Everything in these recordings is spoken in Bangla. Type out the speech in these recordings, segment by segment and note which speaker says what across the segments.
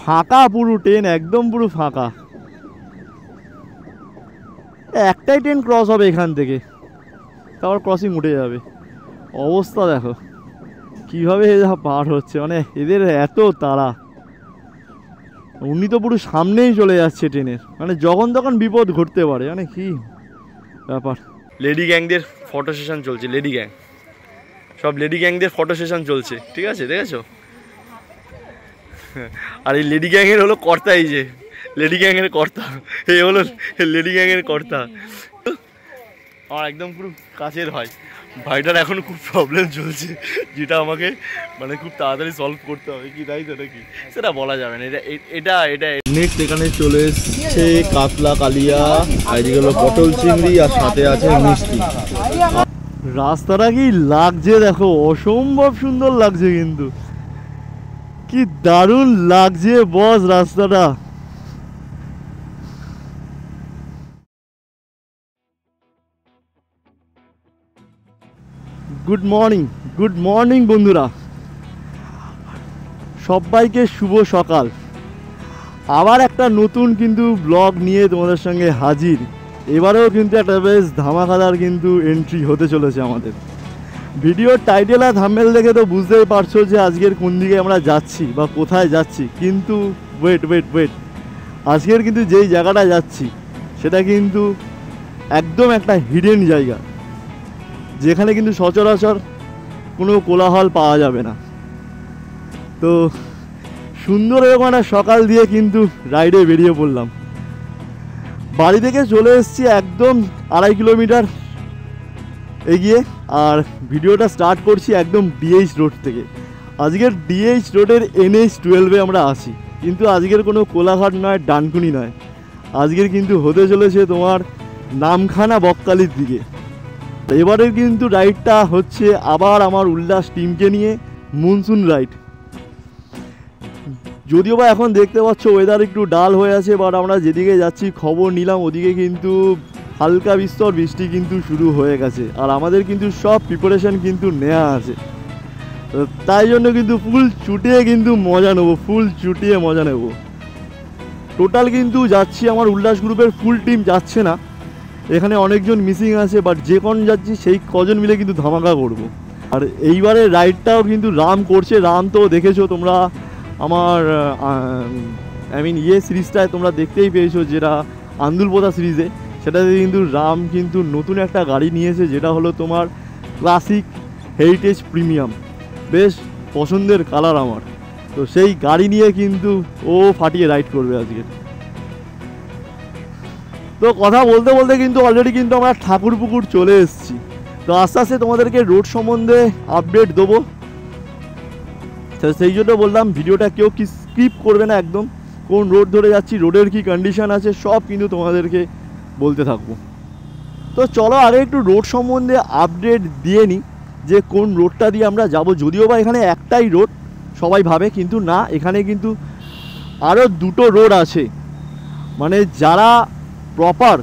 Speaker 1: ফাঁকা পুরো ট্রেন, একদম পুরো ফাঁকা। একটাই ট্রেন ক্রস হবে এখান থেকে, তারপর ক্রসিং উঠে যাবে। অবস্থা দেখো কীভাবে এরা পার হচ্ছে, মানে এদের এত তাড়া। উনি তো পুরো সামনেই চলে যাচ্ছে ট্রেনের, মানে যখন তখন বিপদ ঘটতে পারে, মানে কি ব্যাপার। লেডি গ্যাংদের ফটো সেশন চলছে, লেডি গ্যাং, সব লেডি গ্যাংদের ফটো সেশন চলছে, ঠিক আছে দেখেছো। আর এই লেডি গ্যাংয়ের হলো কর্তা, এই যে লেডি গ্যাংয়ের কর্তা, এই হলো লেডি গ্যাংয়ের কর্তা। আমার একদম পুরো কাছের হয় ভাইটার এখন খুব প্রবলেম চলছে, যেটা আমাকে মানে খুব তাড়াতাড়ি সলভ করতে হবে, কি তাই তো নাকি সেটা বলা যাবে না। এটা নেক্সট এখানে চলে এসছে কাতলা কালিয়া, আর এদিকে হলো পটল চিংড়ি, আর সাথে আছে মিষ্টি। রাস্তাটা কি লাগছে দেখো, অসম্ভব সুন্দর লাগছে, কিন্তু কি দারুণ লাগছে বস রাস্তাটা। গুড মর্নিং বন্ধুরা, সবাইকে শুভ সকাল। আবার একটা নতুন কিন্তু ব্লগ নিয়ে তোমাদের সঙ্গে হাজির। এবারেও কিন্তু একটা বেশ ধামাকাদার কিন্তু এন্ট্রি হতে চলেছে আমাদের। ভিডিওর টাইটেল আর থাম্বনেল দেখে তো বুঝতেই পারছো যে আজকের কোন দিকে আমরা যাচ্ছি বা কোথায় যাচ্ছি, কিন্তু ওয়েট, আজকের কিন্তু যেই জায়গাটা যাচ্ছি সেটা কিন্তু একদম একটা হিডেন জায়গা, যেখানে কিন্তু সচরাচর কোনো কোলাহল পাওয়া যাবে না। তো সুন্দর এরকম একটা সকাল দিয়ে কিন্তু রাইডে বেরিয়ে পড়লাম। বাড়ি থেকে চলে এসেছি একদম 2.5 কিলোমিটার এগিয়ে, আর ভিডিওটা স্টার্ট করছি একদম ডিএইচ রোড থেকে। আজকের ডিএইচ রোডের NH-12 আমরা আছি, কিন্তু আজকের কোনো কোলাঘাট নয়, ডানকুনি নয়, আজকের কিন্তু হতে চলেছে তোমার নামখানা বকখালির দিকে। এবারের কিন্তু রাইডটা হচ্ছে আবার আমার উল্লাস টিমকে নিয়ে মনসুন রাইড। যদিও বা এখন দেখতে পাচ্ছ ওয়েদার একটু ডাল হয়ে আছে, বাট আমরা যেদিকে যাচ্ছি খবর নিলাম ওদিকে কিন্তু হালকা বিস্তর বৃষ্টি কিন্তু শুরু হয়ে গেছে, আর আমাদের কিন্তু সব প্রিপারেশন কিন্তু নেওয়া আছে। তাই জন্য কিন্তু ফুল চুটিয়ে কিন্তু মজা নেব। টোটাল কিন্তু যাচ্ছি আমার উল্লাস গ্রুপের ফুল টিম যাচ্ছে না, এখানে অনেকজন মিসিং আছে, বাট যে কোন যাচ্ছি সেই কজন মিলে কিন্তু ধামাকা করব। আর এইবারে রাইডটাও কিন্তু রাম করছে। রাম তো দেখেছো তোমরা আমার সিরিজটায় তোমরা দেখতেই পেয়েছো, যেটা আন্দুলপোতা সিরিজে, সেটাতে কিন্তু রাম কিন্তু নতুন একটা গাড়ি নিয়েছে, যেটা হলো তোমার ক্লাসিক হেরিটেজ প্রিমিয়াম। বেশ পছন্দের কালার আমার, তো সেই গাড়ি নিয়ে কিন্তু ও ফাটিয়ে রাইড করবে আজকে। তো কথা বলতে বলতে কিন্তু অলরেডি কিন্তু আমরা ঠাকুরপুকুর চলে এসেছি। তো আস্তে আস্তে তোমাদেরকে রোড সম্বন্ধে আপডেট দেবো, তো সেই জন্য বললাম ভিডিওটা কেউ কি স্কিপ করবে না একদম। কোন রোড ধরে যাচ্ছি, রোডের কি কন্ডিশন আছে, সব কিন্তু তোমাদেরকে বলতে থাকবো। তো চলো আগে একটু রোড সম্বন্ধে আপডেট দিয়ে নিই, যে কোন রোডটা দিয়ে আমরা যাব। যদিও বা এখানে একটাই রোড সবাই ভাবে, কিন্তু না, এখানে কিন্তু আরও দুটো রোড আছে। মানে যারা প্রপার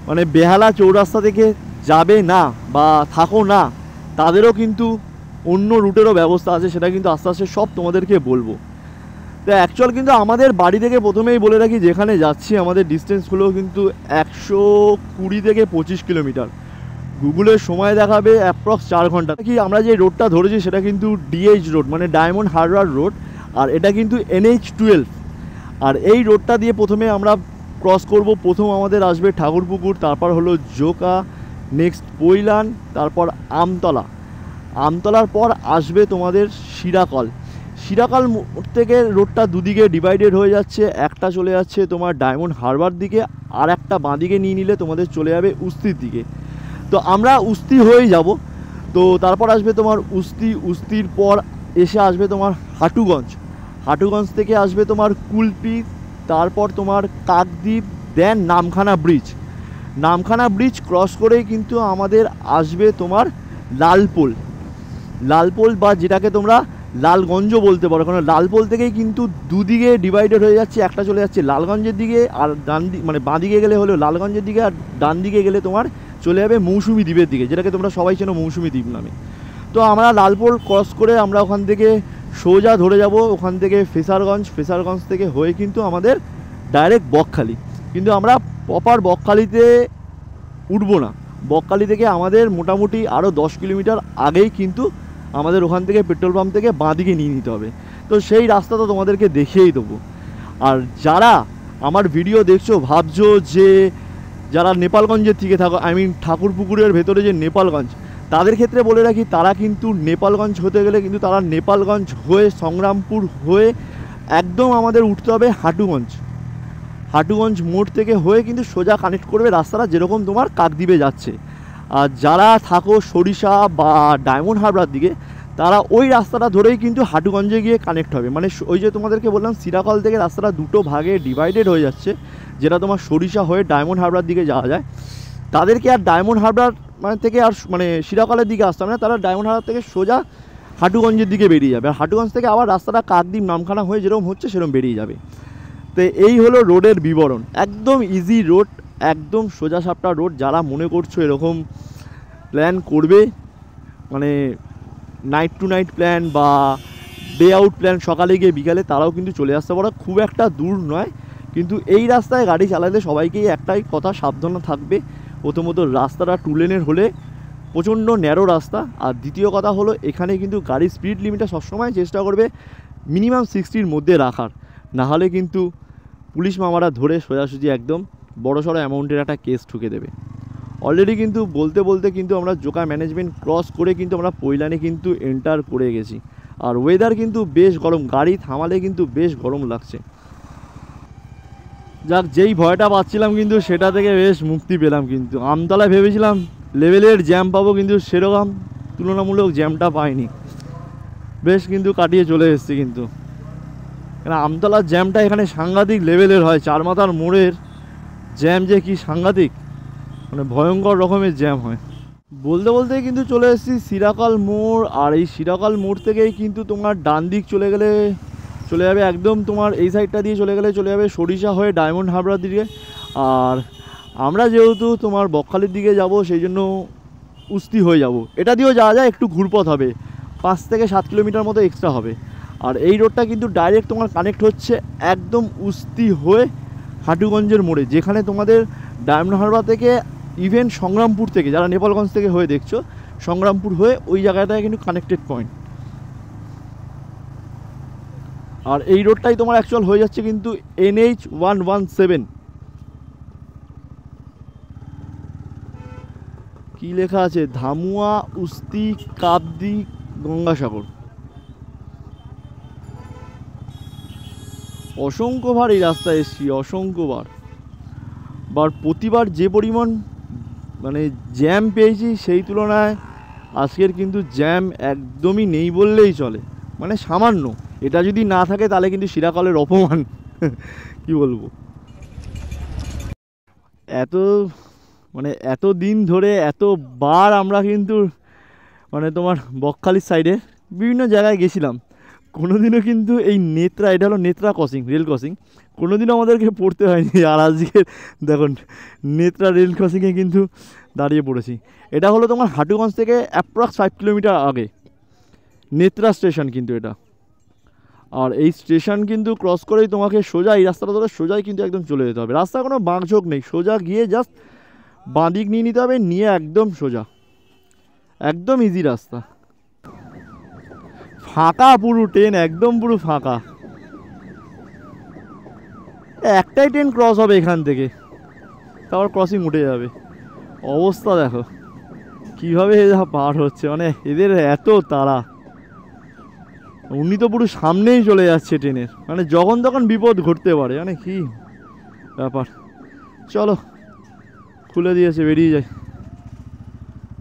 Speaker 1: মানে বেহালা চৌরাস্তা থেকে যাবে না বা থাকো না, তাদেরও কিন্তু অন্য রুটেরও ব্যবস্থা আছে, সেটা কিন্তু আস্তে আস্তে সব তোমাদেরকে বলবো। তো অ্যাকচুয়াল কিন্তু আমাদের বাড়ি থেকে প্রথমেই বলে রাখি, যেখানে যাচ্ছি আমাদের ডিস্টেন্সগুলো কিন্তু 120 থেকে 25 কিলোমিটার। গুগলের সময় দেখাবে অ্যাপ্রক্স 4 ঘন্টা। কি আমরা যে রোডটা ধরেছি সেটা কিন্তু ডিএইচ রোড, মানে ডায়মন্ড হারবার রোড, আর এটা কিন্তু NH-12। আর এই রোডটা দিয়ে প্রথমে আমরা ক্রস করব। প্রথম আমাদের আসবে ঠাকুরপুকুর, তারপর হলো জোকা, নেক্সট পৈলান, তারপর আমতলার পর আসবে তোমাদের শিরাকল থেকে রোডটা দুদিকে ডিভাইডেড হয়ে যাচ্ছে। একটা চলে যাচ্ছে তোমার ডায়মন্ড হারবার দিকে, আর একটা বাঁদিকে নিয়ে নিলে তোমাদের চলে যাবে উস্তির দিকে। তো আমরা উস্তি হয়েই যাব। তো তারপর আসবে তোমার উস্তির পর এসে আসবে তোমার হাটুগঞ্জ থেকে আসবে তোমার কুলপি, তারপর তোমার কাকদ্বীপ, দেন নামখানা ব্রিজ ক্রস করেই কিন্তু আমাদের আসবে তোমার লালপোল বা যেটাকে তোমরা লালগঞ্জ বলতে পারো, কারণ লালপোল থেকেই কিন্তু দুদিকে ডিভাইডেড হয়ে যাচ্ছে। একটা চলে যাচ্ছে লালগঞ্জের দিকে, আর ডান দিকে মানে বাঁ দিকে গেলে হলো লালগঞ্জের দিকে, আর ডান দিকে গেলে তোমার চলে যাবে মৌসুমী দ্বীপের দিকে, যেটাকে তোমরা সবাই চেনো মৌসুমী দ্বীপ নামে। তো আমরা লালপোল ক্রস করে আমরা ওখান থেকে সোজা ধরে যাব ওখান থেকে ফেসারগঞ্জ থেকে হয়ে কিন্তু আমাদের ডাইরেক্ট বকখালি। কিন্তু আমরা প্রপার বকখালিতে উঠবো না, বকখালি থেকে আমাদের মোটামুটি আরও 10 কিলোমিটার আগেই কিন্তু আমাদের ওখান থেকে পেট্রোল পাম্প থেকে বাঁদিকে নিয়ে নিতে হবে। তো সেই রাস্তা তো তোমাদেরকে দেখিয়েই দেবো। আর যারা আমার ভিডিও দেখছো ভাবছো যে যারা নেপালগঞ্জের থেকে থাকো, ঠাকুরপুকুরের ভেতরে যে নেপালগঞ্জ, তাদের ক্ষেত্রে বলে রাখি তারা কিন্তু নেপালগঞ্জ হতে গেলে কিন্তু তারা নেপালগঞ্জ হয়ে সংগ্রামপুর হয়ে একদম আমাদের উঠতে হবে হাটুগঞ্জ মোড় থেকে হয়ে কিন্তু সোজা কানেক্ট করবে রাস্তাটা, যেরকম তোমার কাকদ্বীপে যাচ্ছে। আর যারা থাকো সরিষা বা ডায়মন্ড হারবার দিকে, তারা ওই রাস্তাটা ধরেই কিন্তু হাটুগঞ্জে গিয়ে কানেক্ট হবে। মানে ওই যে তোমাদেরকে বললাম সিরাকল থেকে রাস্তাটা দুটো ভাগে ডিভাইডেড হয়ে যাচ্ছে, যেটা তোমার সরিষা হয়ে ডায়মন্ড হারবার দিকে যাওয়া যায়। তাদেরকে আর ডায়মন্ড হারবার থেকে আর সিরাকলের দিকে আসতে হবে না, তারা ডায়মন্ড হারবার থেকে সোজা হাটুগঞ্জের দিকে বেরিয়ে যাবে। আর হাটুগঞ্জ থেকে আবার রাস্তাটা কাকদ্বীপ নামখানা হয়ে যেরকম হচ্ছে সেরকম বেরিয়ে যাবে। তো এই হলো রোডের বিবরণ, একদম ইজি রোড, একদম সোজা সাপটা রোড। যারা মনে করছো এরকম প্ল্যান করবে, মানে নাইট টু নাইট প্ল্যান বা ডে আউট প্ল্যান, সকালে গিয়ে বিকালে, তারাও কিন্তু চলে আসতে পারো, খুব একটা দূর নয়। কিন্তু এই রাস্তায় গাড়ি চালালে সবাইকেই একটাই কথা সাবধান থাকবে, প্রথমত রাস্তাটা 2 লেনের হলে প্রচণ্ড ন্যারো রাস্তা। আর দ্বিতীয় কথা হলো এখানে কিন্তু গাড়ির স্পিড লিমিটটা সবসময় চেষ্টা করবে মিনিমাম 60-র মধ্যে রাখার, নাহলে কিন্তু পুলিশ মামারা ধরে সোজাসুজি একদম বড়সড় অ্যামাউন্টের একটা কেস ঠুকে দেবে। অলরেডি কিন্তু বলতে কিন্তু আমরা জোকা ম্যানেজমেন্ট ক্রস করে কিন্তু আমরা পৈলানে কিন্তু এন্টার করে গেছি। আর ওয়েদার কিন্তু বেশ গরম, গাড়ি থামালে কিন্তু বেশ গরম লাগছে। যাক, যেই ভয়টা পাচ্ছিলাম কিন্তু সেটা থেকে বেশ মুক্তি পেলাম। কিন্তু আমতলায় ভেবেছিলাম লেভেলের জ্যাম পাবো, কিন্তু সেরকম তুলনামূলক জ্যামটা পাইনি, বেশ কিন্তু কাটিয়ে চলে এসেছি। কিন্তু আমতলার জ্যামটা এখানে সাংঘাতিক লেভেলের হয়, চারমাথার মোড়ের জ্যাম যে কি সাংঘাতিক, মানে ভয়ঙ্কর রকমের জ্যাম হয়। বলতে কিন্তু চলে এসেছি সিরাকল মোড়। আর এই সিরাকল মোড় থেকেই কিন্তু তোমার ডান দিক চলে যাবে একদম, তোমার এই সাইডটা দিয়ে চলে যাবে সরিষা হয়ে ডায়মন্ড হারবার দিকে। আর আমরা যেহেতু তোমার বকখালির দিকে যাব, সেই জন্য উস্তি হয়ে যাব। এটা দিয়েও যাওয়া যায়, একটু ঘুরপথ হবে, 5 থেকে 7 কিলোমিটার মতো এক্সট্রা হবে। আর এই রোডটা কিন্তু ডাইরেক্ট তোমার কানেক্ট হচ্ছে একদম উস্তি হয়ে হাটুগঞ্জের মোড়ে, যেখানে তোমাদের ডায়মন্ড হারবার থেকে ইভেন সংগ্রামপুর থেকে, যারা নেপালগঞ্জ থেকে হয়ে দেখছো, সংগ্রামপুর হয়ে ওই জায়গাটায় কিন্তু কানেক্টেড পয়েন্ট। আর এই রোডটাই তোমার অ্যাকচুয়াল হয়ে যাচ্ছে কিন্তু NH 117। কি লেখা আছে? ধামুয়া, উস্তি, কাকদ্বীপ, গঙ্গাসাগর। অসংখ্যবার এই রাস্তায় এসেছি, অসংখ্যবার। প্রতিবার যে পরিমাণ মানে জ্যাম পেয়েছি সেই তুলনায় আজকের কিন্তু জ্যাম একদমই নেই বললেই চলে, মানে সামান্য। এটা যদি না থাকে তাহলে কিন্তু সিরাকলের অপমান। কি বলবো, এত দিন ধরে এতবার আমরা কিন্তু মানে তোমার বকখালির সাইডে বিভিন্ন জায়গায় গেছিলাম, কোনোদিনও কিন্তু এই নেত্রা, এটা হলো নেত্রা ক্রসিং, রেল ক্রসিং, কোনোদিনও আমাদেরকে পড়তে হয়নি। আর আজকে দেখুন নেত্রা রেল ক্রসিংয়ে কিন্তু দাঁড়িয়ে পড়েছি। এটা হলো তোমার হাটুগঞ্জ থেকে অ্যাপ্রক্স 5 কিলোমিটার আগে নেত্রা স্টেশন কিন্তু এটা। আর এই স্টেশন কিন্তু ক্রস করেই তোমাকে সোজা এই রাস্তাটা ধরে সোজাই কিন্তু একদম চলে যেতে হবে। রাস্তা কোনো বাঁকঝোঁক নেই, সোজা গিয়ে জাস্ট বাঁদিক নিয়ে নিতে হবে, নিয়ে একদম সোজা, একদম ইজি রাস্তা। ফাঁকা পুরো ট্রেন, একদম পুরো ফাঁকা। একটাই ট্রেন ক্রস হবে এখান থেকে, তারপর ক্রসিং উঠে যাবে। অবস্থা দেখো কীভাবে এরা পার হচ্ছে, মানে এদের এত তাড়া। উনি তো পুরো সামনেই চলে যাচ্ছে ট্রেনের, মানে যখন তখন বিপদ ঘটতে পারে, মানে কি ব্যাপার। চলো খুলে দিয়েছে, বেরিয়ে যায়।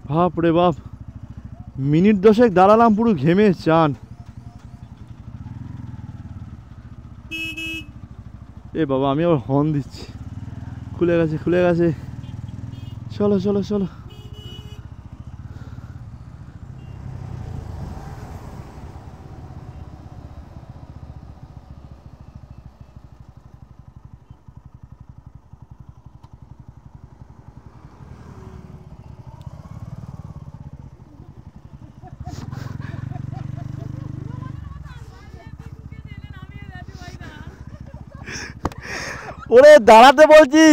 Speaker 1: বাপ রে বাপ, মিনিট 10 দাঁড়ালাম পুরো ঘেমে চান। এ বাবা, আমি আবার হর্ন দিচ্ছি। খুলে গেছে। চলো। ওরে দাঁড়াতে বলছি,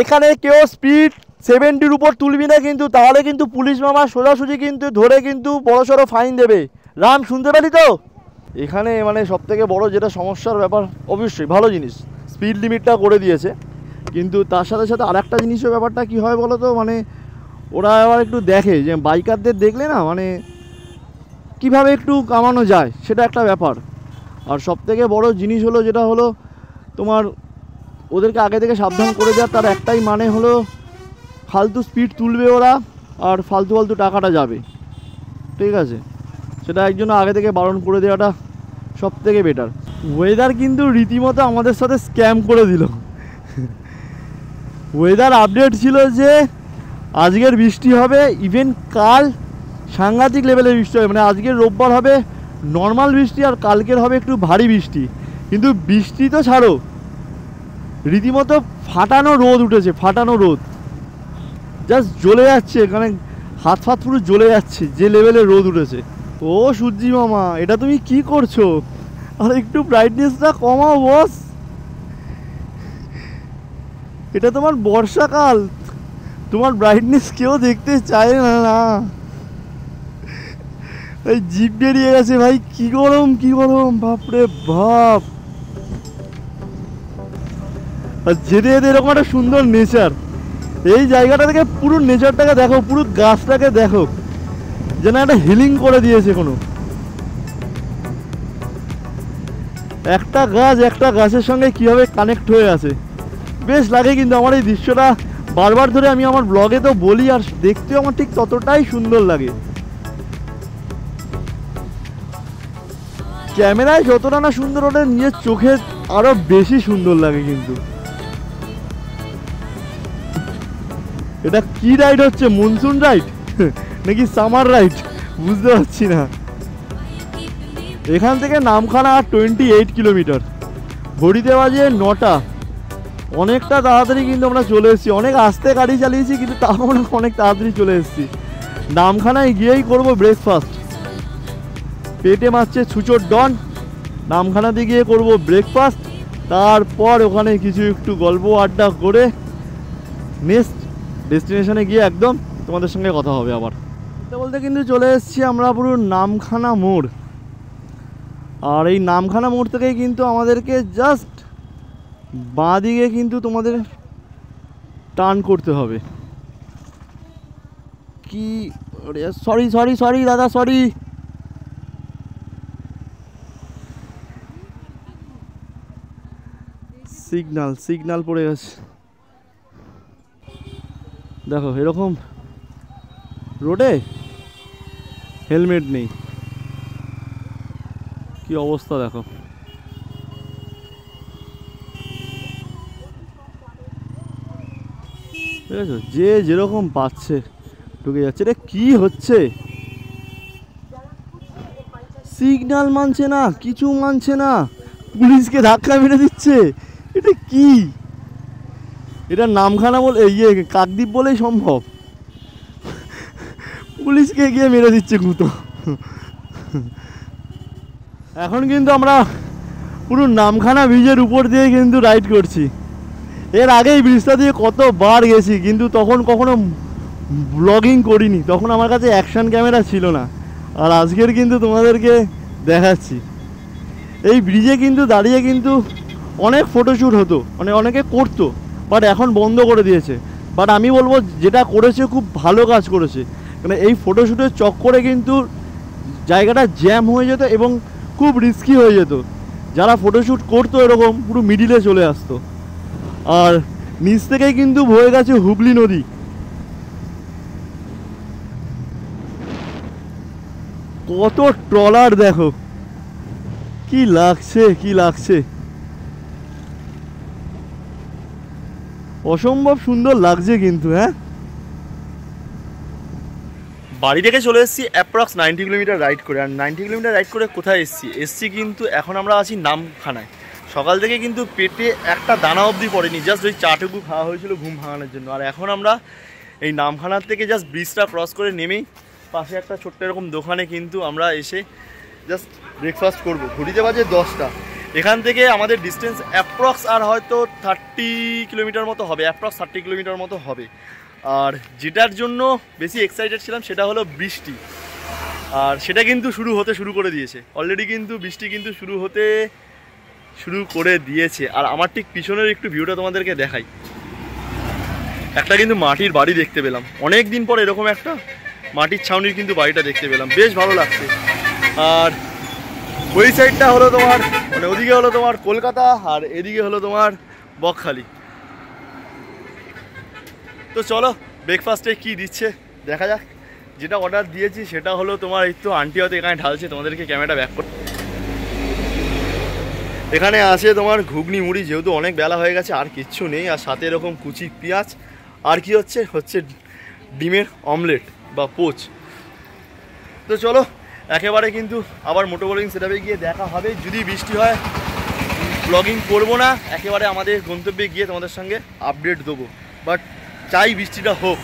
Speaker 1: এখানে কেউ স্পিড 70-র উপর তুলবি না কিন্তু, তাহলে কিন্তু পুলিশ মামা সোজাসুজি কিন্তু ধরে কিন্তু বড়সড় ফাইন দেবে। রাম শুনতে পেলি তো? এখানে মানে সবথেকে বড় যেটা সমস্যার ব্যাপার, অবশ্যই ভালো জিনিস স্পিড লিমিটটা করে দিয়েছে, কিন্তু তার সাথে সাথে আর একটা জিনিসের ব্যাপারটা কী হয় বলো তো, মানে ওরা আবার একটু দেখে যে বাইকারদের দেখলে না মানে কিভাবে একটু কামানো যায়, সেটা একটা ব্যাপার। আর সবথেকে বড় জিনিস হলো যেটা হলো তোমার ওদেরকে আগে থেকে সাবধান করে দেওয়ার, তার একটাই মানে হলো ফালতু স্পিড তুলবে ওরা আর ফালতু ফালতু টাকাটা যাবে, ঠিক আছে? সেটা একজন আগে থেকে বারণ করে দেওয়াটা সব থেকে বেটার। ওয়েদার কিন্তু রীতিমতো আমাদের সাথে স্ক্যাম করে দিল। ওয়েদার আপডেট ছিল যে আজকের বৃষ্টি হবে, ইভেন কাল সাংঘাতিক লেভেলের বৃষ্টি হবে, মানে আজকের রোববার হবে নর্মাল বৃষ্টি আর কালকের হবে একটু ভারী বৃষ্টি। কিন্তু বৃষ্টি তো ছাড়ো, রীতিমতো ফাটানো রোদ উঠেছে, ফাটানো রোদ জাস্ট জ্বলে যাচ্ছে, মানে হাত ফাত পুরো জ্বলে যাচ্ছে, যে লেভেলের রোদ উঠেছে। ও সূর্যি মামা, এটা তুমি কি করছো? আর একটু ব্রাইটনেসটা কমাও বস, এটা তোমার বর্ষাকাল, তোমার ব্রাইটনেস কেউ দেখতে চায় না। এই জিপ বেরিয়ে গেছে ভাই, কি গরম কি গরম, বাপরে বাপ। আর যেতে যেতে এরকম একটা সুন্দর নেচার, এই জায়গাটা থেকে পুরো নেচারটাকে দেখো, পুরো গাছটাকে দেখো, যেন একটা হিলিং করে দিয়েছে কোনো একটা গাছ, একটা গাছের সঙ্গে কীভাবে কানেক্ট হয়ে আছে, বেশ লাগে। কিন্তু আমার এই দৃশ্যটা বারবার ধরে আমি আমার ব্লগে তো বলি, আর দেখতেও আমার ঠিক ততটাই সুন্দর লাগে। ক্যামেরায় যতটা না সুন্দর, ওটা নিজের চোখে আরো বেশি সুন্দর লাগে। কিন্তু এটা কি রাইড হচ্ছে, মনসুন রাইড নাকি সামার রাইড বুঝতে পারছি না। এখান থেকে নামখানা 28 কিলোমিটার, ঘড়িতে বাজে 9টা, অনেকটা তাড়াতাড়ি কিন্তু আমরা চলে এসেছি। অনেক আস্তে গাড়ি চালিয়েছি কিন্তু তাও আমরা অনেক তাড়াতাড়ি চলে এসেছি। নামখানায় গিয়েই করব ব্রেকফাস্ট, পেটে মারছে ছুচোর ডন, নামখানাতে গিয়ে করব ব্রেকফাস্ট, তারপর ওখানে কিছু একটু গল্প আড্ডা করে নেক্সট ডেস্টিনেশনে গিয়ে একদম তোমাদের সঙ্গে কথা হবে আবার। বলতে বলতে কিন্তু চলে এসেছি আমরা পুরো নামখানা মোড়, আর এই নামখানা মোড় থেকেই কিন্তু আমাদেরকে জাস্ট বাঁ দিকে কিন্তু তোমাদের টার্ন করতে হবে। কি সরি সরি সরি দাদা, সরি। সিগন্যাল পড়ে গেছে, দেখো এরকম রোডে হেলমেট নেই, কি অবস্থা দেখো। ঠিক আছে, যে যেরকম পাচ্ছে ঢুকে যাচ্ছে। এটা কি হচ্ছে? সিগন্যাল মানছে না, কিছু মানছে না, পুলিশকে ধাক্কা মেরে দিচ্ছে। এটা কি? এটা নামখানা বলে কাকদ্বীপ বলেই সম্ভব, পুলিশকে গিয়ে মেরে দিচ্ছে গুঁতো। এখন কিন্তু আমরা পুরো নামখানা ব্রিজের উপর দিয়ে কিন্তু রাইড করছি। এর আগে এই ব্রিজটা দিয়ে কতবার গেছি, কিন্তু তখন কখনো ব্লগিং করিনি, তখন আমার কাছে অ্যাকশন ক্যামেরা ছিল না। আর আজকের কিন্তু তোমাদেরকে দেখাচ্ছি। এই ব্রিজে কিন্তু দাঁড়িয়ে কিন্তু অনেক ফটোশ্যুট হতো, মানে অনেকে করতো, বাট এখন বন্ধ করে দিয়েছে। বাট আমি বলবো যেটা করেছে খুব ভালো কাজ করেছে, মানে এই ফটোশ্যুটের চক্করে কিন্তু জায়গাটা জ্যাম হয়ে যেত এবং খুব রিস্কি হয়ে যেত। যারা ফটোশ্যুট করতো এরকম পুরো মিডিলে চলে আসতো। আর নিচ থেকেই কিন্তু বয়ে গেছে হুগলি নদী। কত ট্রলার দেখো, কি লাগছে কি লাগছে, অসম্ভব সুন্দর লাগছে কিন্তু। হ্যাঁ, বাড়ি থেকে চলে এসেছি অ্যাপ্রক্স 90 কিলোমিটার রাইড করে। আর 90 কিলোমিটার রাইড করে কোথায় এসছি কিন্তু এখন আমরা আছি নামখানায়। সকাল থেকে কিন্তু পেটে একটা দানা অবধি পড়েনি, জাস্ট ওই চাটুকু খাওয়া হয়েছিল ঘুম ভাঙানোর জন্য। আর এখন আমরা এই নামখানার থেকে জাস্ট ব্রিজটা ক্রস করে নেমেই পাশে একটা ছোট্ট এরকম দোকানে কিন্তু আমরা এসে জাস্ট ব্রেকফাস্ট করবো। ঘড়িতে বাজে 10টা। এখান থেকে আমাদের ডিস্টেন্স অ্যাপ্রক্স আর হয়তো 30 কিলোমিটার মতো হবে, অ্যাপ্রক্স 30 কিলোমিটার মতো হবে। আর যেটার জন্য বেশি এক্সাইটেড ছিলাম সেটা হলো বৃষ্টি, আর সেটা কিন্তু শুরু করে দিয়েছে অলরেডি, কিন্তু বৃষ্টি কিন্তু শুরু করে দিয়েছে। আর আমার ঠিক পিছনের একটু ভিউটা তোমাদেরকে দেখাই। একটা কিন্তু মাটির বাড়ি দেখতে পেলাম, অনেক দিন পর এরকম একটা মাটির ছাউনির কিন্তু বাড়িটা দেখতে পেলাম, বেশ ভালো লাগছে। আর ওই সাইডটা হলো তোমার মানে ওদিকে হলো তোমার কলকাতা, আর এদিকে হলো তোমার বকখালি। তো চলো ব্রেকফাস্টে কি দিচ্ছে দেখা যাক। যেটা অর্ডার দিয়েছি সেটা হলো তোমার এই তো আন্টি হয়তো এখানে ঢালছে, তোমাদেরকে ক্যামেরাটা ব্যাক করে। এখানে আছে তোমার ঘুগনি মুড়ি, যেহেতু অনেক বেলা হয়ে গেছে আর কিচ্ছু নেই, আর সাথে এরকম কুচি পেঁয়াজ, আর কি হচ্ছে ডিমের অমলেট বা পোচ। তো চলো একেবারে কিন্তু আবার মোটো ব্লগিং সেটআপে গিয়ে দেখা হবে। যদি বৃষ্টি হয় ব্লগিং করবো না, একেবারে আমাদের গন্তব্যে গিয়ে তোমাদের সঙ্গে আপডেট দেবো, বাট চাই বৃষ্টিটা হোক।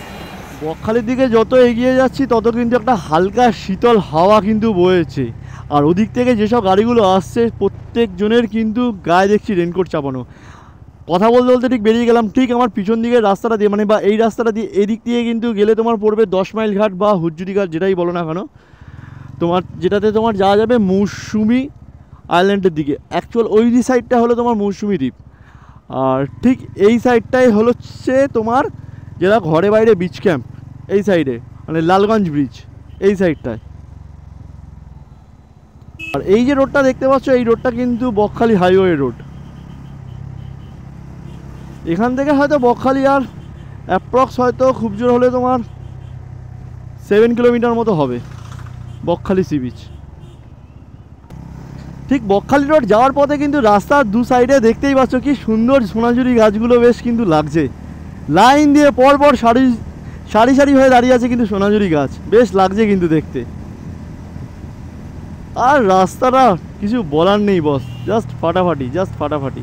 Speaker 1: বকখালির দিকে যত এগিয়ে যাচ্ছি তত কিন্তু একটা হালকা শীতল হাওয়া কিন্তু বয়েছে, আর ওদিক থেকে যেসব গাড়িগুলো আসছে প্রত্যেকজনের কিন্তু গায়ে দেখছি রেনকোট চাপানো। কথা বলতে ঠিক বেরিয়ে গেলাম, ঠিক আমার পিছন দিকের রাস্তাটা দিয়ে মানে বা এই রাস্তাটা দিয়ে এদিক দিয়ে কিন্তু গেলে তোমার পড়বে 10 মাইল ঘাট বা হুজ্জুরি ঘাট, যেটাই বলো না কেন, তোমার যেটাতে তোমার যাওয়া যাবে মৌসুমি আইল্যান্ডের দিকে। অ্যাকচুয়াল ওই সাইডটা হলো তোমার মৌসুমি দ্বীপ, আর ঠিক এই সাইডটাই হচ্ছে তোমার যেটা ঘরে বাইরে বিচ ক্যাম্প, এই সাইডে মানে লালগঞ্জ ব্রিজ এই সাইডটায়। আর এই যে রোডটা দেখতে পাচ্ছ, এই রোডটা কিন্তু বকখালি হাইওয়ে রোড। এখান থেকে হয়তো বকখালি আর অ্যাপ্রক্স হয়তো খুব জোর হলে তোমার 7 কিলোমিটার মতো হবে বকখালি সি বিচ। ঠিক বকখালি রোড যাওয়ার পথে কিন্তু রাস্তার দু সাইডে দেখতেই পাচ্ছ কি সুন্দর সোনাঝুরি গাছগুলো বেশ কিন্তু লাগছে, লাইন দিয়ে পরপর সারি হয়ে দাঁড়িয়ে আছে কিন্তু সোনাঝুরি গাছ, বেশ লাগছে কিন্তু দেখতে। আর রাস্তাটা কিছু বলার নেই বস, জাস্ট ফাটাফাটি।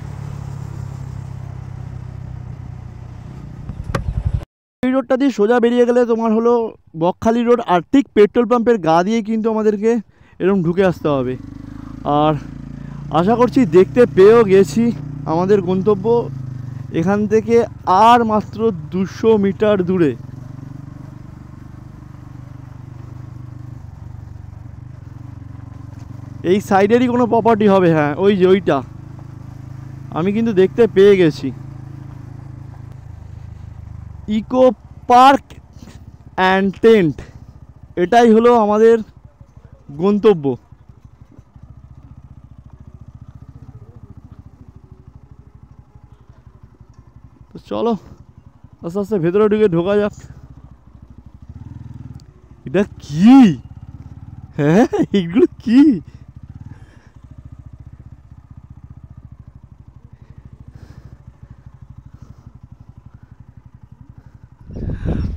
Speaker 1: এই রোডটা দিয়ে সোজা বেরিয়ে গেলে তোমার হলো বকখালি রোড, আর ঠিক পেট্রোল পাম্পের গা দিয়ে কিন্তু আমাদেরকে এরকম ঢুকে আসতে হবে। আর আশা করছি দেখতে পেয়েও গেছি আমাদের গন্তব্য এখান থেকে আর মাত্র 200 মিটার দূরে। এই সাইডেরই কোনো প্রপার্টি হবে, হ্যাঁ ওই যে ওইটা আমি কিন্তু দেখতে পেয়ে গেছি। ইকো পার্ক অ্যান্ড টেন্ট, এটাই হলো আমাদের গন্তব্য। তো চলো আস্তে আস্তে ভেতরে ঢোকা যাক। এটা কি? হ্যাঁ এগুলো কি?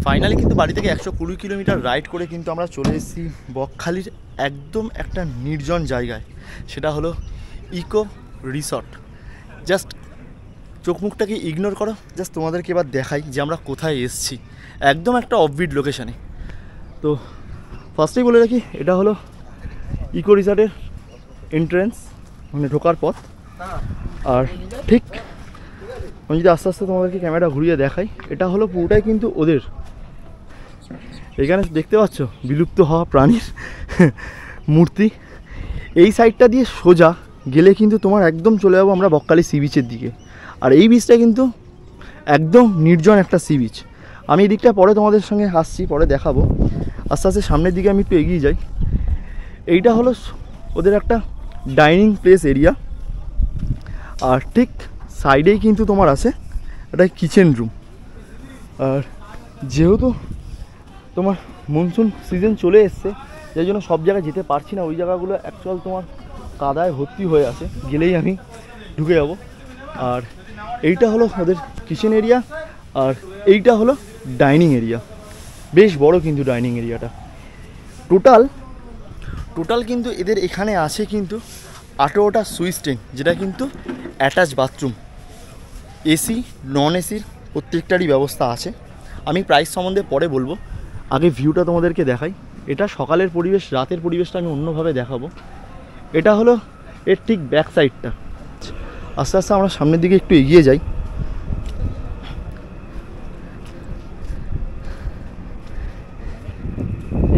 Speaker 1: ফাইনালি কিন্তু বাড়ি থেকে 120 কিলোমিটার রাইড করে কিন্তু আমরা চলে এসেছি বকখালির একদম একটা নির্জন জায়গায়, সেটা হলো ইকো রিসর্ট। জাস্ট চোখ মুখটাকে ইগনোর করো, জাস্ট তোমাদেরকে এবার দেখাই যে আমরা কোথায় এসেছি, একদম একটা অফবিট লোকেশানে। তো ফার্স্টেই বলে রাখি এটা হলো ইকো রিসর্টের এন্ট্রেন্স, মানে ঢোকার পথ। আর ঠিক আমি যদি আস্তে আস্তে তোমাদেরকে ক্যামেরা ঘুরিয়ে দেখাই, এটা হলো পুরোটাই কিন্তু ওদের। এখানে দেখতে পাচ্ছ বিলুপ্ত হওয়া প্রাণীর মূর্তি। এই সাইডটা দিয়ে সোজা গেলে কিন্তু তোমার একদম চলে যাবো আমরা বকখালি সি বিচের দিকে। আর এই বিচটা কিন্তু একদম নির্জন একটা সি বিচ। আমি এই দিকটা পরে তোমাদের সঙ্গে আসছি, পরে দেখাবো। আস্তে আস্তে সামনের দিকে আমি একটু এগিয়ে যাই। এইটা হলো ওদের একটা ডাইনিং প্লেস এরিয়া, আর ঠিক সাইডেই কিন্তু তোমার আছে একটা কিচেন রুম। আর যেহেতু তোমার মনসুন সিজন চলে এসছে, যার জন্য সব জায়গায় যেতে পারছি না, ওই জায়গাগুলো অ্যাকচুয়াল তোমার কাদায় ভর্তি হয়ে আছে, গেলেই আমি ঢুকে যাব। আর এইটা হলো ওদের কিচেন এরিয়া, আর এইটা হলো ডাইনিং এরিয়া। বেশ বড় কিন্তু ডাইনিং এরিয়াটা। টোটাল কিন্তু এদের এখানে আছে কিন্তু 18টা সুইচ ট্যাঙ্ক, যেটা কিন্তু অ্যাটাচ বাথরুম, এসি নন এসির প্রত্যেকটারই ব্যবস্থা আছে। আমি প্রাইস সম্বন্ধে পরে বলবো, আগে ভিউটা তোমাদেরকে দেখাই। এটা সকালের পরিবেশ, রাতের পরিবেশটা আমি অন্যভাবে দেখাবো। এটা হলো এর ঠিক ব্যাক সাইডটা, আস্তে আস্তে আমরা সামনের দিকে একটু এগিয়ে যাই।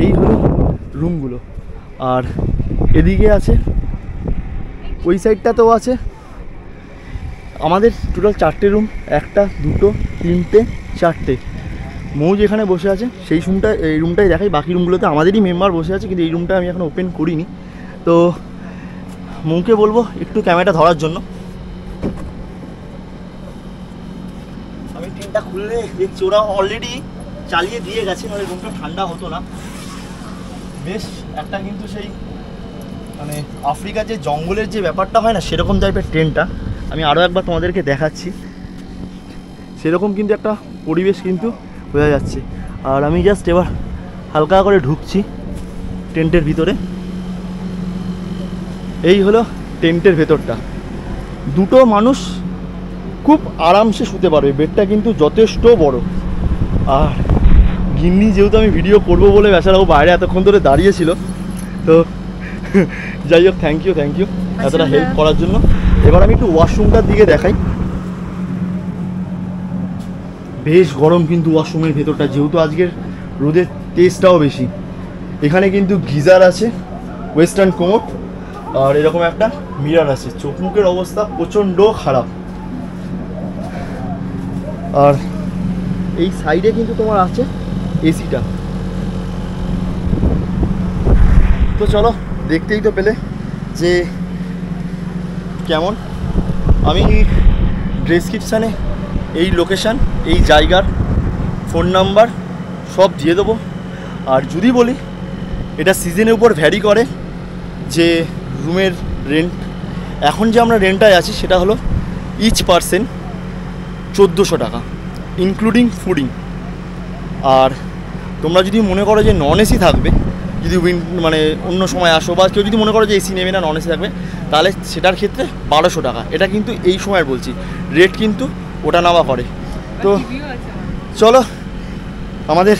Speaker 1: এই হলো রুমগুলো, আর এদিকে আছে, ওই সাইডটাতেও আছে। আমাদের টোটাল 4টে রুম, 1টা 2টো 3টে 4টে। মৌ যেখানে বসে আছে সেই এই রুমটাই দেখাই। বাকি রুমগুলোতে আমাদেরই মেম্বার বসে আছে, কিন্তু এই রুমটা আমি এখন ওপেন করিনি। তো মৌকে বলবো একটু ক্যামেরাটা ধরার জন্য। আমি ট্রেনটা খুললে দেখছি ওরা অলরেডি চালিয়ে দিয়ে গেছে, মানে রুমটা ঠান্ডা হতো না। বেশ একটা কিন্তু সেই মানে আফ্রিকার যে জঙ্গলের যে ব্যাপারটা হয় না, সেরকম টাইপের ট্রেনটা। আমি আরও একবার তোমাদেরকে দেখাচ্ছি, সেরকম কিন্তু একটা পরিবেশ কিন্তু বোঝা যাচ্ছে। আর আমি জাস্ট এবার হালকা করে ঢুকছি টেন্টের ভিতরে। এই হলো টেন্টের ভেতরটা। 2টো মানুষ খুব আরামসে শুতে পারবে, বেডটা কিন্তু যথেষ্ট বড়। আর গিন্নি যেহেতু আমি ভিডিও করবো বলে বেচারাও বাইরে এতক্ষণ ধরে দাঁড়িয়েছিল, তো যাই হোক থ্যাংক ইউ এতটা হেল্প করার জন্য। এবার আমি একটু ওয়াশরুমটার দিকে দেখাই। বেশ গরম কিন্তু ওয়াশরুমের ভেতরটা, যেহেতু আজকের রোদের তেজটাও বেশি। এখানে কিন্তু গিজার আছে, ওয়েস্টার্ন কোমোড, আর এরকম একটা মিরর আছে। চোখ মুখের অবস্থা প্রচণ্ড খারাপ। আর এই সাইডে কিন্তু তোমার আছে এসিটা। তো চলো, দেখতেই তো পেলে যে কেমন। আমি ডেসক্রিপশানে এই লোকেশান, এই জায়গার ফোন নাম্বার সব দিয়ে দেবো। আর যদি বলি, এটা সিজনের উপর ভ্যারি করে যে রুমের রেন্ট। এখন যে আমরা রেন্টটায় আছি সেটা হলো ইচ পারসন 1400 টাকা, ইনক্লুডিং ফুডিং। আর তোমরা যদি মনে করো যে নন এসি থাকবে, যদি মানে অন্য সময় আসো, বা কেউ যদি মনে করো যে এসি নেবে না, নন এসি থাকবে, তাহলে সেটার ক্ষেত্রে 1200 টাকা। এটা কিন্তু এই সময় বলছি, রেট কিন্তু ওটা নামা করে। তো চলো, আমাদের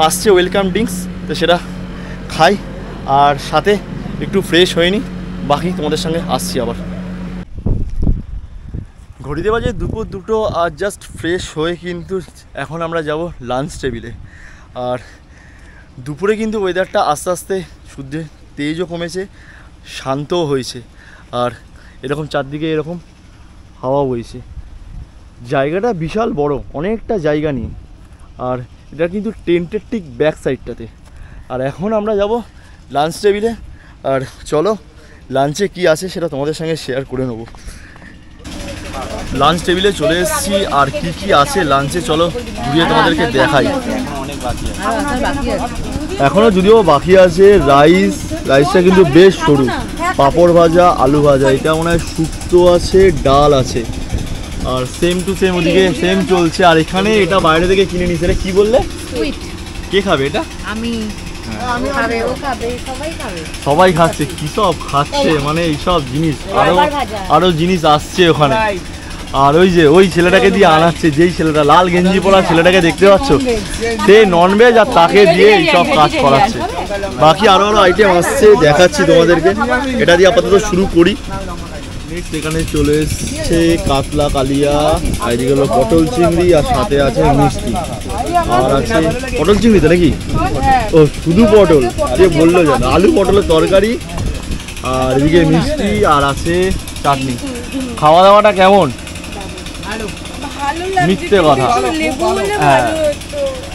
Speaker 1: আসছে ওয়েলকাম ড্রিঙ্কস, তো সেটা খাই আর সাথে একটু ফ্রেশ হয়ে নিই। বাকি তোমাদের সঙ্গে আসছি আবার। ঘড়িতে বাজে দুপুর 2টো, আর জাস্ট ফ্রেশ হয়ে কিন্তু এখন আমরা যাব লাঞ্চ টেবিলে। আর দুপুরে কিন্তু ওয়েদারটা আস্তে আস্তে সূর্যের তেজও কমেছে, শান্তও হয়েছে। আর এরকম চারদিকে এরকম হাওয়া বইছে। জায়গাটা বিশাল বড়, অনেকটা জায়গা নিয়ে। আর এটা কিন্তু টেন্টের ঠিক ব্যাক সাইডটাতে। আর এখন আমরা যাব লাঞ্চ টেবিলে। আর চলো, লাঞ্চে কি আছে সেটা তোমাদের সঙ্গে শেয়ার করে নেব। লাঞ্চ টেবিলে চলে এসেছি, আর কি কি আছে লাঞ্চে চলো ঘুরিয়ে তোমাদেরকে দেখাই। এখনও যদিও বাকি আছে। রাইসটা কিন্তু বেশ সরু, পাঁপড় ভাজা, আলু ভাজা, এটা মনে হয় শুক্তো আছে, ডাল আছে। আর সেম টু সেম ওদিকে সেম চলছে। আর এখানে এটা বাইরে থেকে কিনে নিয়েছে। এটা কি বললে? কে খাবে এটা? আমি। সবাই খাচ্ছে, কি সব খাচ্ছে, মানে এইসব জিনিস। আরো জিনিস আসছে ওখানে। আর ওই ছেলেটাকে দিয়ে আনাচ্ছে, যেই ছেলেটা লাল গেঞ্জি পরা ছেলেটাকে দেখতে পাচ্ছ, সে ননভেজ, আর তাকে দিয়ে এইসব কাজ করাচ্ছে। বাকি আরো আইটেম আসছে, দেখাচ্ছি তোমাদেরকে। এটা দিয়ে আপাতত শুরু করি। নেক্সট এখানে চলে এসছে কাতলা কালিয়া, আর এদিকে হলো পটল চিংড়ি, আর সাথে আছে মিষ্টি। আর আছে পটল চিংড়ি তো নাকি? ও শুধু পটল, যে বললো জানো, আলু পটলের তরকারি, আর এদিকে মিষ্টি, আর আছে চাটনি। খাওয়া দাওয়াটা কেমন? মিথ্যে কথা, হ্যাঁ,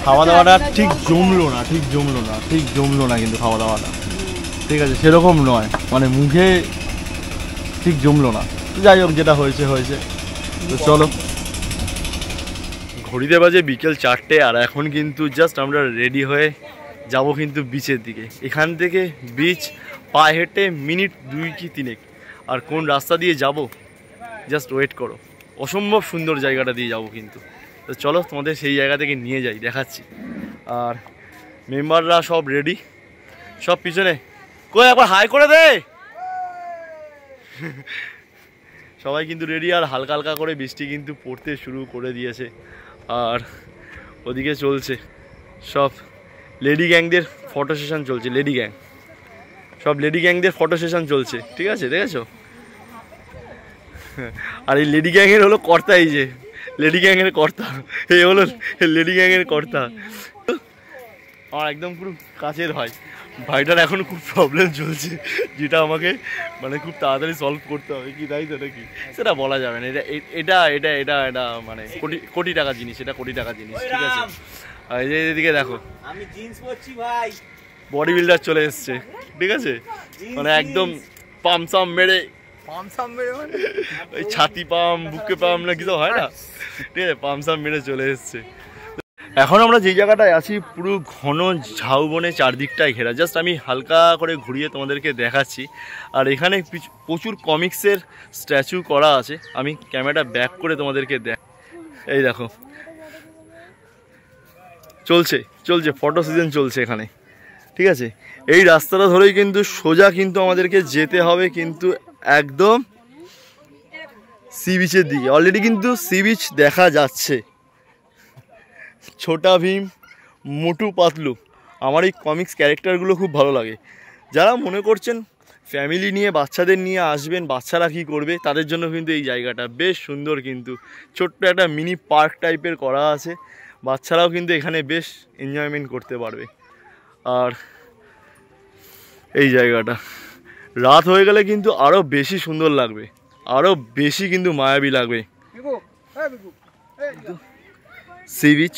Speaker 1: খাওয়া দাওয়াটা ঠিক জমলো না কিন্তু খাওয়া দাওয়াটা ঠিক আছে, সেরকম নয়, মানে মুখে ঠিক জমলো না। যাই হোক, যেটা হয়েছে হয়েছে। তো চলো, ঘড়িতে বাজে বিকেল 4টে, আর এখন কিন্তু জাস্ট আমরা রেডি হয়ে যাব কিন্তু বিচের দিকে। এখান থেকে বিচ পায়ে হেঁটে মিনিট 2 কি 3। আর কোন রাস্তা দিয়ে যাব জাস্ট ওয়েট করো, অসম্ভব সুন্দর জায়গাটা দিয়ে যাব কিন্তু। তো চলো, তোমাদের সেই জায়গা থেকে নিয়ে যাই, দেখাচ্ছি। আর মেম্বাররা সব রেডি, সব পিছনে। কই একবার হাই করে দে। সবাই কিন্তু রেডি। আর হালকা হালকা করে বৃষ্টি কিন্তু পড়তে শুরু করে দিয়েছে। আর ওদিকে চলছে সব লেডি গ্যাংদের ফটো সেশন চলছে। সব লেডি গ্যাংদের ফটো সেশন চলছে, ঠিক আছে, দেখেছো? আর এই লেডি গ্যাংয়ের হলো কর্তা, এই যে লেডি গ্যাংয়ের কর্তা, এই হলো লেডি গ্যাংয়ের কর্তা। আমার একদম পুরো কাছের হয় ভাইটার এখন খুব প্রবলেম চলছে, যেটা আমাকে মানে খুব তাড়াতাড়ি সলভ করতে হবে, কি তাই তো নাকি সেটা বলা যাবে না। এটা এটা এটা এটা মানে কোটি টাকা জিনিস, এটা কোটি টাকা জিনিস, ঠিক আছে। আর এই যে এদিকে দেখো
Speaker 2: আমি জিন্স পরছি ভাই,
Speaker 1: বডি বিল্ডার চলে এসছে, ঠিক আছে, মানে একদম পাম মেরে
Speaker 2: মানে
Speaker 1: ওই ছাতি পাম বুকে পাম না কিছু হয় না, ঠিক আছে, পাম মেরে চলে এসছে। এখন আমরা যেই জায়গাটায় আছি পুরো ঘন ঝাউবনে চারদিকটাই ঘেরা, জাস্ট আমি হালকা করে ঘুরিয়ে তোমাদেরকে দেখাচ্ছি। আর এখানে প্রচুর কমিক্সের স্ট্যাচু করা আছে, আমি ক্যামেরাটা ব্যাক করে তোমাদেরকে এই দেখো চলছে ফটো সিজন চলছে এখানে, ঠিক আছে। এই রাস্তাটা ধরেই কিন্তু সোজা কিন্তু আমাদেরকে যেতে হবে কিন্তু একদম সি বিচের দিকে। অলরেডি কিন্তু সি বিচ দেখা যাচ্ছে। ছোটা ভীম, মোটু পাতলু, আমার এই কমিক্স ক্যারেক্টারগুলো খুব ভালো লাগে। যারা মনে করছেন ফ্যামিলি নিয়ে বাচ্চাদের নিয়ে আসবেন, বাচ্চারা কী করবে, তাদের জন্য কিন্তু এই জায়গাটা বেশ সুন্দর, কিন্তু ছোট্ট একটা মিনি পার্ক টাইপের করা আছে, বাচ্চারাও কিন্তু এখানে বেশ এনজয়মেন্ট করতে পারবে। আর এই জায়গাটা রাত হয়ে গেলে কিন্তু আরও বেশি সুন্দর লাগবে, আরও বেশি কিন্তু মায়াবী লাগবে সি বিচ।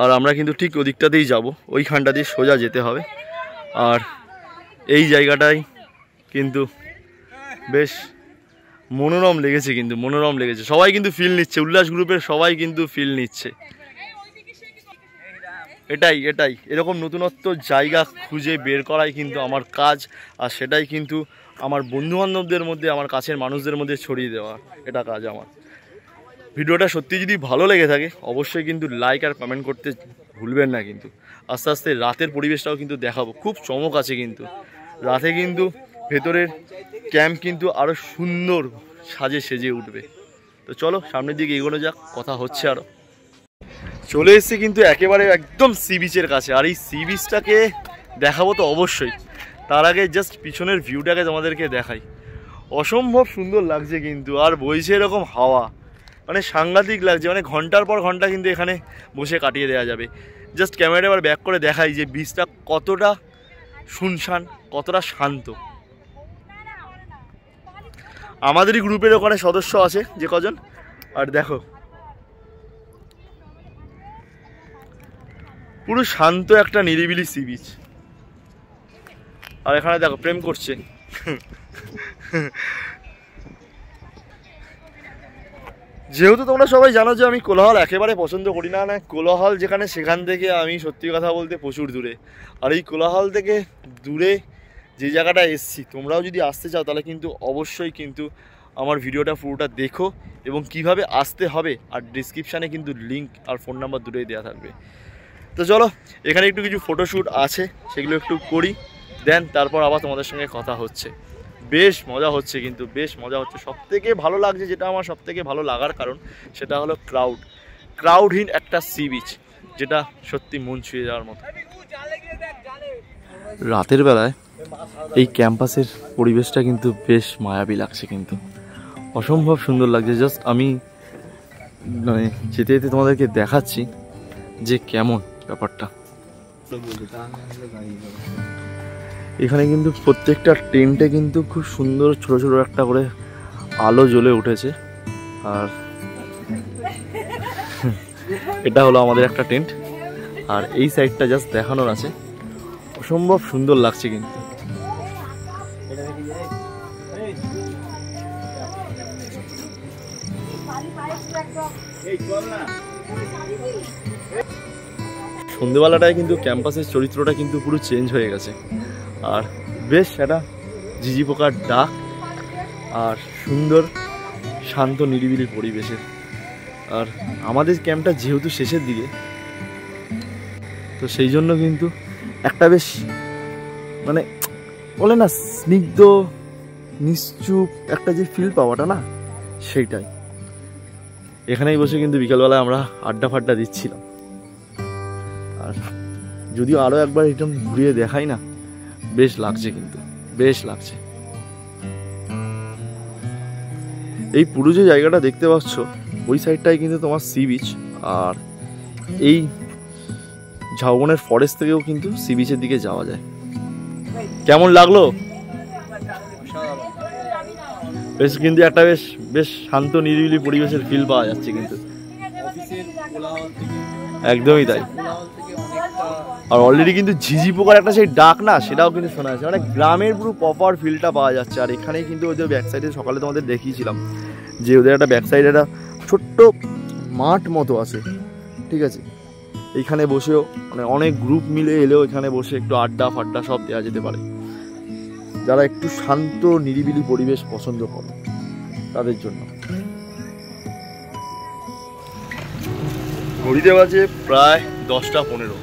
Speaker 1: আর আমরা কিন্তু ঠিক ওদিকটাতেই যাব, ওইখানটা দিয়ে সোজা যেতে হবে। আর এই জায়গাটাই কিন্তু বেশ মনোরম লেগেছে, কিন্তু মনোরম লেগেছে, সবাই কিন্তু ফিল নিচ্ছে, উল্লাস গ্রুপের সবাই কিন্তু ফিল নিচ্ছে। এটাই এরকম নতুনত্ব জায়গা খুঁজে বের করাই কিন্তু আমার কাজ, আর সেটাই কিন্তু আমার বন্ধুবান্ধবদের মধ্যে, আমার কাছের মানুষদের মধ্যে ছড়িয়ে দেওয়া, এটা কাজ আমার। ভিডিওটা সত্যি যদি ভালো লেগে থাকে অবশ্যই কিন্তু লাইক আর কমেন্ট করতে ভুলবেন না। কিন্তু আস্তে আস্তে রাতের পরিবেশটাও কিন্তু দেখাবো, খুব চমক আছে কিন্তু রাতে, কিন্তু ভেতরের ক্যাম্প কিন্তু আরও সুন্দর সেজে উঠবে। তো চলো সামনের দিকে এগোনো যাক, কথা হচ্ছে আরও। চলে এসেছি কিন্তু একেবারে একদম সি বিচের কাছে, আর এই সি বিচটাকে দেখাবো তো অবশ্যই। তার আগে জাস্ট পিছনের ভিউটাকে তোমাদেরকে দেখাই, অসম্ভব সুন্দর লাগছে কিন্তু, আর বইছে এরকম হাওয়া, মানে সাংঘাতিক লাগছে, মানে ঘন্টার পর ঘন্টা কিন্তু এখানে বসে কাটিয়ে দেওয়া যাবে। জাস্ট ক্যামেরাটা এবার ব্যাক করে দেখাই যে বিচটা কতটা শুনশান, কতটা শান্ত। আমাদেরই গ্রুপের ওখানে সদস্য আছে যে কজন, আর দেখো পুরো শান্ত একটা নিরিবিলি সি বিচ। আর এখানে দেখো প্রেম করছে। যেহেতু তোমরা সবাই জানো যে আমি কোলাহল একেবারে পছন্দ করি না, কোলাহল যেখানে সেখান থেকে আমি সত্যি কথা বলতে প্রচুর দূরে। আর এই কোলাহল থেকে দূরে যে জায়গাটা এসছি, তোমরাও যদি আসতে চাও তাহলে কিন্তু অবশ্যই কিন্তু আমার ভিডিওটা পুরোটা দেখো, এবং কিভাবে আসতে হবে আর ডিসক্রিপশানে কিন্তু লিঙ্ক আর ফোন নাম্বার দুটোই দেওয়া থাকবে। তো চলো এখানে একটু কিছু ফটোশ্যুট আছে, সেগুলো একটু করি, দেন তারপর আবার তোমাদের সঙ্গে কথা হচ্ছে। বেশ মজা হচ্ছে, কিন্তু বেশ মজা হচ্ছে। সবথেকে ভালো লাগছে, যেটা আমার সবথেকে ভালো লাগার কারণ সেটা হলো ক্রাউডহীন একটা সি বিচ, যেটা সত্যি মন ছুঁয়ে যাওয়ার মতো। রাতের বেলায় এই ক্যাম্পাসের পরিবেশটা কিন্তু বেশ মায়াবী লাগছে, কিন্তু অসম্ভব সুন্দর লাগছে। জাস্ট আমি মানে যেতে যেতে তোমাদেরকে দেখাচ্ছি যে কেমন ব্যাপারটা। এখানে কিন্তু প্রত্যেকটা টেন্টে কিন্তু খুব সুন্দর ছোট ছোট একটা করে আলো জ্বলে উঠেছে। আর এটা হলো আমাদের একটা টেন্ট, আর এই সাইডটা জাস্ট দেখানোর আছে, অসম্ভব সুন্দর লাগছে কিন্তু। সন্ধ্যেবেলাটায় কিন্তু ক্যাম্পাসের চরিত্রটা কিন্তু পুরো চেঞ্জ হয়ে গেছে, আর বেশ একটা ঝিঝি পোকার ডাক আর সুন্দর শান্ত নিরিবিলি পরিবেশের। আর আমাদের ক্যাম্পটা যেহেতু শেষের দিকে, তো সেই জন্য কিন্তু একটা বেশ মানে বলে না স্নিগ্ধ নিশ্চুপ একটা যে ফিল পাওয়াটা না, সেইটাই। এখানেই বসে কিন্তু বিকালবেলায় আমরা আড্ডা ফাড্ডা দিচ্ছিলাম। আর যদিও আরও একবার একদম ঘুরিয়ে দেখাই না, বেশ লাগছে, কিন্তু বেশ লাগছে। এই পুরো যে জায়গাটা দেখতে পাচ্ছ ওই সাইডটাই কিন্তু তোমার সি বিচ, আর এই ঝাউবনের ফরেস্ট থেকেও কিন্তু সি বিচের দিকে যাওয়া যায়। কেমন লাগলো? বেশ কিন্তু একটা বেশ বেশ শান্ত নিরিবিলি পরিবেশের ফিল পাওয়া যাচ্ছে কিন্তু, একদমই তাই। আর অলরেডি কিন্তু ঝিঝি পোকার একটা সেই ডাক না, সেটাও কিন্তু শোনা যাচ্ছে, মানে গ্রামের পুরো প্রপার ফিলটা পাওয়া যাচ্ছে। আর এখানে কিন্তু ওদের ব্যাক সাইডে সকালে তোমাদের দেখিয়েছিলাম যে ওদের একটা ব্যাক সাইডে একটা ছোট্ট মাঠ মতো আছে, ঠিক আছে। এইখানে বসেও মানে অনেক গ্রুপ মিলে এলেও এখানে বসে একটু আড্ডা ফাড্ডা সব দেওয়া যেতে পারে। যারা একটু শান্ত নিরিবিলি পরিবেশ পছন্দ করে তাদের জন্য। ঘড়িতে বাজে প্রায় 10:15,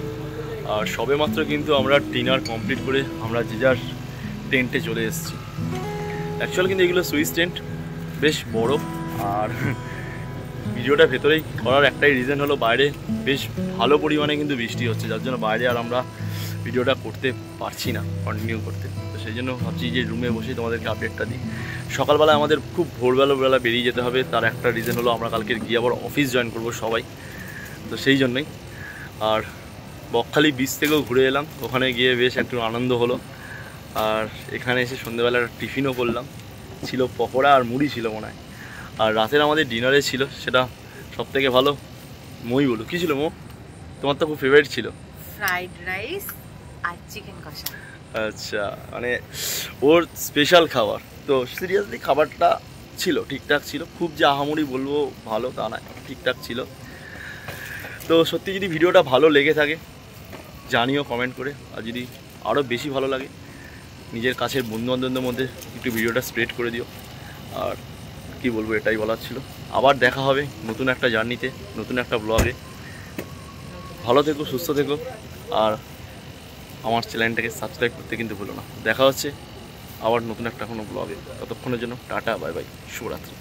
Speaker 1: আর সবে মাত্র কিন্তু আমরা ডিনার কমপ্লিট করে আমরা যে যার টেন্টে চলে এসেছি। অ্যাকচুয়ালি কিন্তু এগুলো সুইস টেন্ট, বেশ বড়। আর ভিডিওটা ভেতরেই করার একটাই রিজন হলো বাইরে বেশ ভালো পরিমাণে কিন্তু বৃষ্টি হচ্ছে, যার জন্য বাইরে আর আমরা ভিডিওটা করতে পারছি না কন্টিনিউ করতে। তো সেই জন্য ভাবছি যে রুমে বসে তোমাদেরকে আপডেটটা দিই। সকালবেলা আমাদের খুব ভোরবেলা বেরিয়ে যেতে হবে, তার একটা রিজন হলো আমরা কালকে গিয়ে আবার অফিস জয়েন করবো সবাই, তো সেই জন্যই। আর বকখালি বিচ থেকেও ঘুরে এলাম, ওখানে গিয়ে বেশ একটু আনন্দ হলো। আর এখানে এসে সন্ধ্যেবেলা টিফিনও করলাম, ছিল পকোড়া আর মুড়ি ছিল মনে হয়। আর রাতের আমাদের ডিনারে ছিল সেটা সবথেকে ভালো। মই বলো কী ছিল মো? তোমার তো খুব ফেভারিট ছিল
Speaker 3: ফ্রাইড রাইস আর চিকেন কষা।
Speaker 1: আচ্ছা, মানে ওর স্পেশাল খাবার। তো সিরিয়াসলি খাবারটা ছিল ঠিকঠাক ছিল, খুব যে আহামরি বলবো ভালো তা নয়, ঠিকঠাক ছিল। তো সত্যি যদি ভিডিওটা ভালো লেগে থাকে জানিও কমেন্ট করে, আর যদি আরও বেশি ভালো লাগে নিজের কাছের বন্ধুবান্ধবদের মধ্যে একটু ভিডিওটা স্প্রেড করে দিও। আর কি বলবো, এটাই বলার ছিল। আবার দেখা হবে নতুন একটা জার্নিতে, নতুন একটা ব্লগে। ভালো থেকো, সুস্থ থেকো, আর আমার চ্যানেলটাকে সাবস্ক্রাইব করতে কিন্তু ভুলো না। দেখা হচ্ছে আবার নতুন একটা কোনো ব্লগে। ততক্ষণের জন্য টাটা, বাই বাই, শুভরাত্রি।